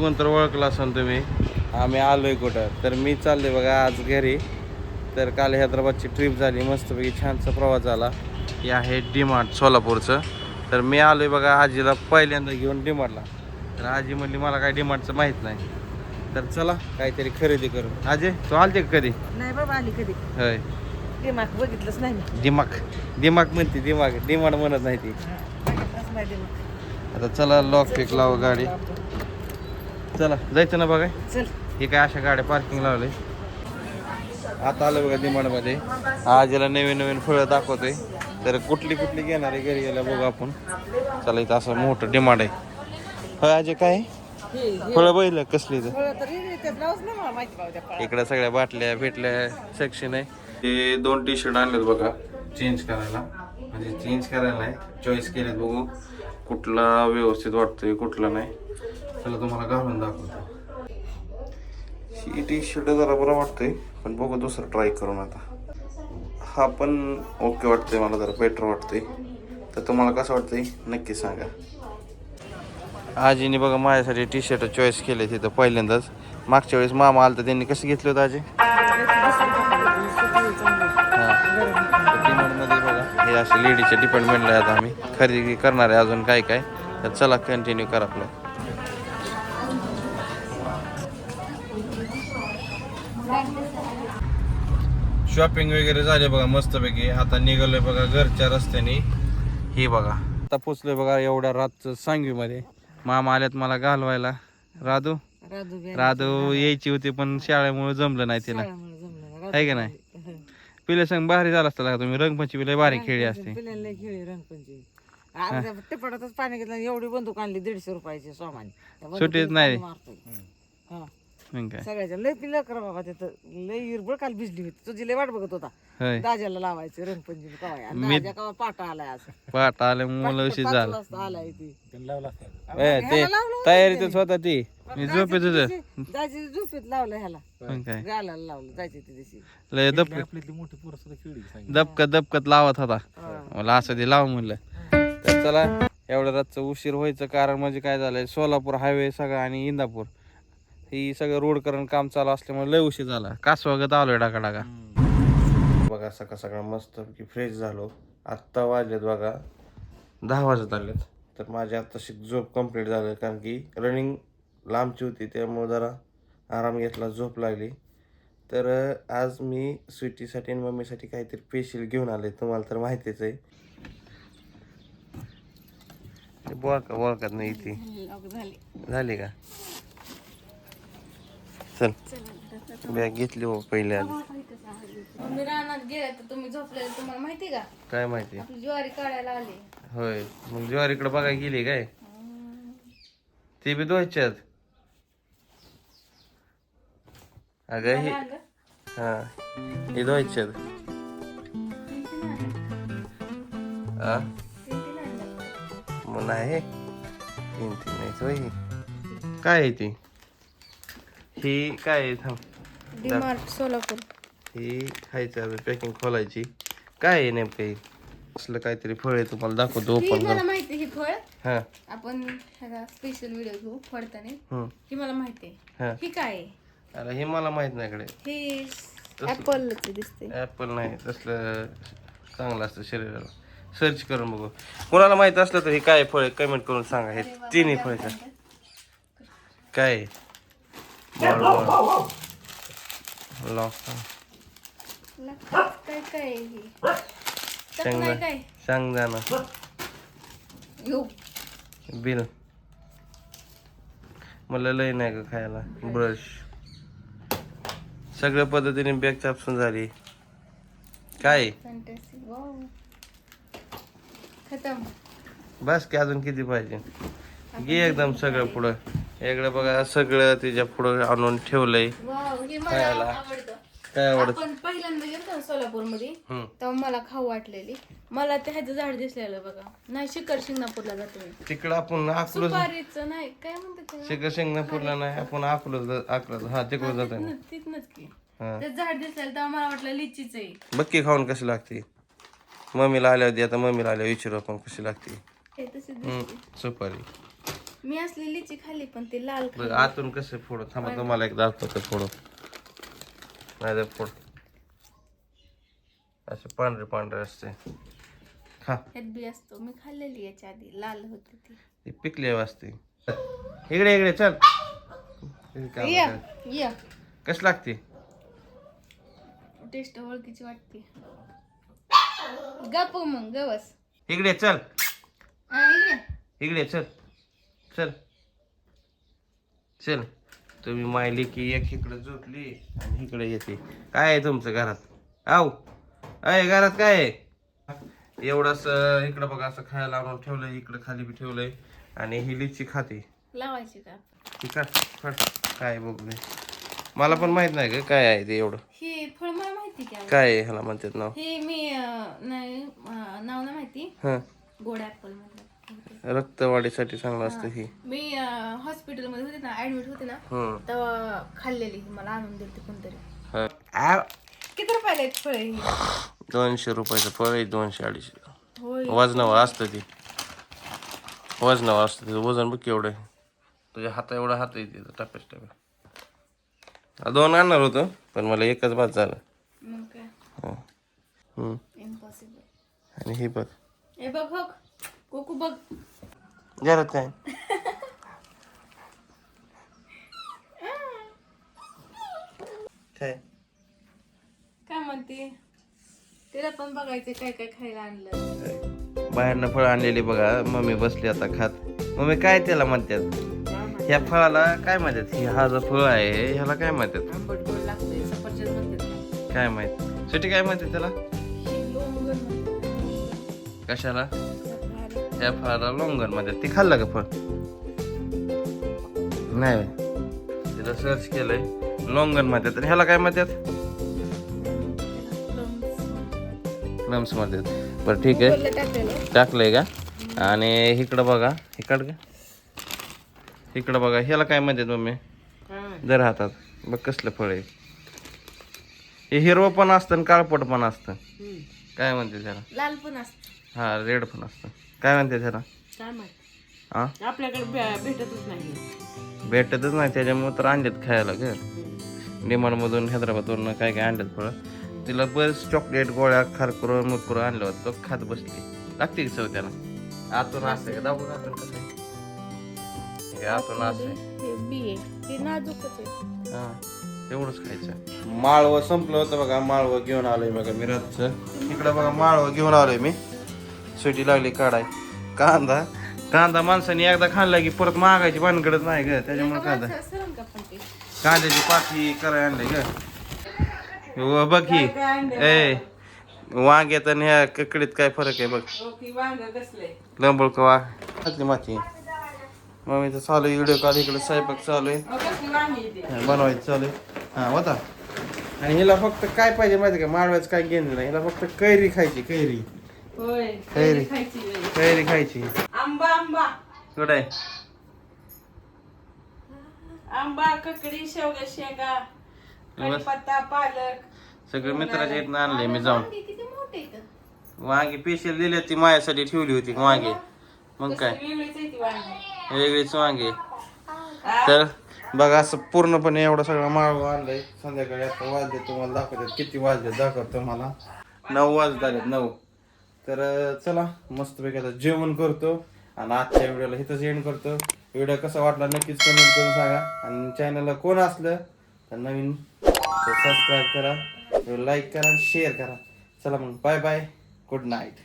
बघून तर ओळखला असाल तुम्ही आम्ही आलोय कुठं. तर मी चाललोय बघा आज घरी. तर काल हैदराबादची ट्रिप झाली, मस्तपैकी छानसा प्रवास झाला. हे आहे डीमार्ट सोलापूरचं. तर मी आलोय बघा आजीला पहिल्यांदा घेऊन डीमार्टला. तर आजी म्हणली मला काय डीमार्टचं माहीत नाही. तर चला काहीतरी खरेदी करू. आजी तू आलते का कधी? नाही बाबा आली कधी. होय. दिमाग बघितलंच नाही मी. दिमाग म्हणते, डीमार्ट म्हणत नाही ती. बघितलंच नाही दिमाग. आता चला लॉक फेक लावा गाडी. चला जायचं ना बघा. चल. हे काय अशा गाड्या पार्किंग लावले. आता आलं बघा डिमांडमध्ये. आजीला नवीन नवीन फळं दाखवतोय. तर कुठली घेणार आहे घरी गेल्या बघू आपण. चला इथं असं मोठं डिमांड आहे. होय आजी काय फळं बघितलं कसली तर इकडे सगळ्या बाटल्या भेटल्या सेक्शन आहे. ते 2 टी-शर्ट आणलेत बघा चेंज करायला. म्हणजे चेंज करायला नाही, चॉईस केलेत. बघू कुठला व्यवस्थित वाटतोय कुठला नाही. चला तुम्हाला घालून दाखवतो. ही टी-शर्ट जरा बरं वाटतंय, पण बघू दुसरं ट्राय करून. आता हा पण ओके वाटतंय मला, जरा बेटर वाटतंय. तर तुम्हाला कसं वाटतंय नक्की सांगा. आजीने बघा माझ्यासाठी टी-शर्ट चॉईस केले तिथं पहिल्यांदाच. मागच्या वेळेस मामा आलं तर त्यांनी कसं घेतलं होतं आजी? डिमांडमध्ये बघा हे असे लेडीजच्या डिपार्टमेंटला आहेत. आम्ही खरेदी करणार आहे अजून काय काय. तर चला कंटिन्यू करा आपलं. शॉपिंग वगैरे झाले बघा मस्तपैकी. आता निघालोय बघा घरच्या रस्त्याने. हे बघा आता पोचलोय बघा एवढ्या रातचं सांगवीमध्ये. मामा आल्यात मला घालवायला. राधू यायची होती पण शाळेमुळे जमलं नाही तिला, आहे का नाही? पिल्या संग भारी झाला असता का तुम्ही. रंगपंचमी लय भारी खेळली असते. टिपटातच पाणी घेतलं. एवढी बंदूक आणली 150 रुपयाची सामान. सुट्टीच नाही काय. सगळ्याच्या लय पिलं कर बाबा. तिथं लय हिरबळ काल भिजली होती. तुझी लय वाट बघत होता दाज्याला लावायचं रंगपंचमी कवा. कवा पाटा आलाय आज. पाट आले मुलं उशीर झाला. आलाय ती ते तयारीतच होता ती. मी झोपेत होतं. जायची झोपेत लावलं ह्याला काय गालाला लावलं जायची ती दिवशी. लय दबकत लावत होता. मला असं ते लाव म्हणलं. तर चला एवढ्या रातचं उशीर व्हायचं कारण म्हणजे काय झालंय, सोलापूर हायवे सगळं आणि इंदापूर ही सगळं रोडकरण काम चालू असल्यामुळे लय उशीर झाला. कासवागत आलोय डाका बघा. सकाळ मस्त की फ्रेश झालो. आत्ता वाजलेत बघा 10 वाजत आलेत. तर माझी आत्ताशी झोप कंप्लीट झालं कारण की रनिंग लांबची होती त्यामुळे जरा आराम घेतला, झोप लागली. तर आज मी स्वीटीसाठी आणि मम्मीसाठी काहीतरी स्पेशल घेऊन आले. तुम्हाला तर माहितीच आहे. बोळकात नाही ती झाली का? चल बॅग घेतली हो पहिले आधी. मी रानात गेले तर तुम्ही झोपलेले, तुम्हाला माहिती का? काय माहिती? आपली ज्वारी काढायला आली. होय मग ज्वारीकडे बघायला गेली काय? ते बी धुवायच्यात. अगं हे हा हे धुवायच्यात. मग नाही 3 नाही. काय आहे ती? ही काय आहे? थांब. डीमार्ट सोलापूर. ही खायचं पॅकिंग खोलायची. काय आहे नेमकं? असलं काहीतरी फळ आहे तुम्हाला दाखवतो. ही ओपन मला कर. माहिती. ही फळ हा आपण ह्याचा स्पेशल व्हिडिओ घेऊ फोडताना. ही मला माहिती हा. आहे. ही काय आहे? अरे हे मला माहित नाही इकडे. ही ऍपल दिसते. ऍपल नाही, तसलं चांगलं असतं शरीराला. सर्च करून बघू. कोणाला माहित असलं तर हे काय फळ कमेंट करून सांगा. हे तिन्ही फळ काय शेंगदाणा बिल मला लय नाही का खायला. ब्रश सगळ्या पद्धतीने बॅग चापसून झाली. काय खतम. बस की अजून किती पाहिजे? घे एकदम सगळं पुढं. इकडे बघा सगळं तिच्या पुढं आणून ठेवलंय खायला. काय आवडत? आपण पहिल्यांदा गेलो सोलापूर मध्ये तेव्हा मला खाऊ वाटलेली. मला ते ह्याचं झाड दिसलेलं बघा. नाही शिखर शिंगणापूरला जातो तिकडं आपण अकलूज. सुपारीचं नाही काय म्हणतात शिखर शिंगणापूरला नाही, आपण अकलूज हा तिकडं जातो. तिथनच की ते झाड दिसलेलं तेव्हा मला वाटलं लिचीच आहे. बक्की खाऊन कशी लागते? मम्मीला आल्या होती. आता मम्मीला आल्या विचारू आपण कशी लागते. हे तशी दिसते. सुपारी मी असली लिची खाल्ली पण ते लाल बघ आतून कसं फोड थांबा तुम्हाला एक दाखवतो फोड नाही फोड असे पांढरे पांढरे असते खा ह्यात बी असतो मी खाल्लेली याच्या आधी लाल होती ती ती पिकली असते इकडे इकडे चल ये कस लागते टेस्ट ओळखीची वाटते गप मग गवस इकडे चल इकडे इकडे चल चल चल तुम्ही मायली की एक इकडे झोपली आणि इकडे येते काय आहे तुमचं घरात आव अय घरात काय आहे एवढंच इकडं बघा असं खायला आणून ठेवलंय इकडं खाली बी ठेवलंय आणि ही लिची खाते लावायची का ती खा काय बघ मला पण माहित नाही का काय आहे ते एवढं हे फळ मला माहिती का काय आहे ह्याला म्हणतात नाव हे मी नाही नाव नाही माहिती हा गोड ऍपल मधलं रक्तवाढीसाठी चांगलं असतं ही मी हॉस्पिटल मध्ये होते ना ऍडमिट होते ना हम्म तेव्हा खाल्लेली मला आणून दिली कोणतरी हा. किती रुपयाला एक फळ आहे ही? 200 रुपयाचं फळ आहे 200-250 होय वजनावर असतं ती वजनावर असतं तिचं वजन बघ केवढं आहे तुझ्या हाता एवढा हात आहे तिथं टप्प्याच टप्प्या 2 आणणार होतं पण मला एकच बाद झालं मग काय हम्म. इम्पॉसिबल आणि हे बघ हे बघ हो कोकू बघ घरात काय काय काय म्हणते तिला पण बघायचं काय काय खायला आणलं बाहेरनं फळ आणलेली बघा मम्मी बसली आता खात मम्मी काय त्याला म्हणतात ह्या फळाला काय म्हणतात हा जो फळ आहे ह्याला काय म्हणतात आंबट गोड लागतंय सफरचंद म्हणतात काय माहित सुटी काय म्हणते त्याला कशाला या फळाला लोंगण म्हणतात ती खाल्लं का फळ नाही तिला सर्च केलंय लोंगण म्हणतात आणि ह्याला काय म्हणतात प्लम्स म्हणतात बरं ठीक आहे टाकलंय का आणि इकडं बघा इकडं बघा ह्याला काय म्हणतात मम्मी जर हातात बघ कसलं फळ आहे हे हिरवं पण असतं आणि काळपट पण असतं काय म्हणते त्याला लाल पण असत हा रेड पण असतं काय म्हणते त्याला काय माहित हा आपल्याकडे भेटतच नाही भेटतच नाही त्याच्यामुळे तर आणलेत खायला ग डिमांडमधून हैदराबादवरून काय काय आणलेत फळं तिला बस चॉकलेट गोळ्या खारकुरं मुरकुरं आणलं होतं तो खात बसली लागते की चव त्याला आतून असते का दाबून आतून कसं आहे हे आतून असते हे बी आहे ते नाजूकच आहे हा एवढंच खायचं माळवं संपलं होतं बघा माळवं घेऊन आलोय बघा मी रातचं इकडं बघा माळवं घेऊन आलोय मी सुटी लागली काढाय कांदा माणसाने एकदा खाल्ला की परत मागायची भानगडच नाही ग त्याच्यामुळे कांदा सरम का पण ते कांद्याची पाती करायला आणले ग हो बघ ही ए वांग्यात आणि ह्या ककडीत काय फरक आहे बघ लंबळ कवा घातली माती मम्मीचं चालू आहे व्हिडिओ कॉल इकडे स्वयंपाक चालू आहे बनवायचं चालू आहे हा होता आणि हिला फक्त काय पाहिजे माहिती का माळव्याचं काय घेणं नाही हिला फक्त कैरी खायची कैरी कैरी खायची आंबा आंबा कुठं आहे आंबा ककडी शेवगा शेंगा कढीपत्ता पालक सगळं मित्राच्या इथनं आणले मी जाऊन वांगी किती मोठे आहेत. वांगी स्पेशल दिली ती माझ्यासाठी ठेवली होती वांगी मग काय वेगळीच आहे ती वांगी वेगळीच वांगी तर बघा असं पूर्णपणे एवढं सगळं माळवं आणलंय संध्याकाळी आता वाजले तुम्हाला दाखवतात किती वाजले दाखवतो मला 9 वाजत आलेत 9 तर चला मस्तपैकी आता जेवण करतो आणि आजच्या व्हिडिओला इथंच एंड करतो व्हिडिओ कसा वाटला नक्कीच कमेंट करून सांगा आणि चॅनलला कोण असलं तर नवीन सबस्क्राईब करा लाईक करा शेअर करा चला मग बाय बाय गुड नाईट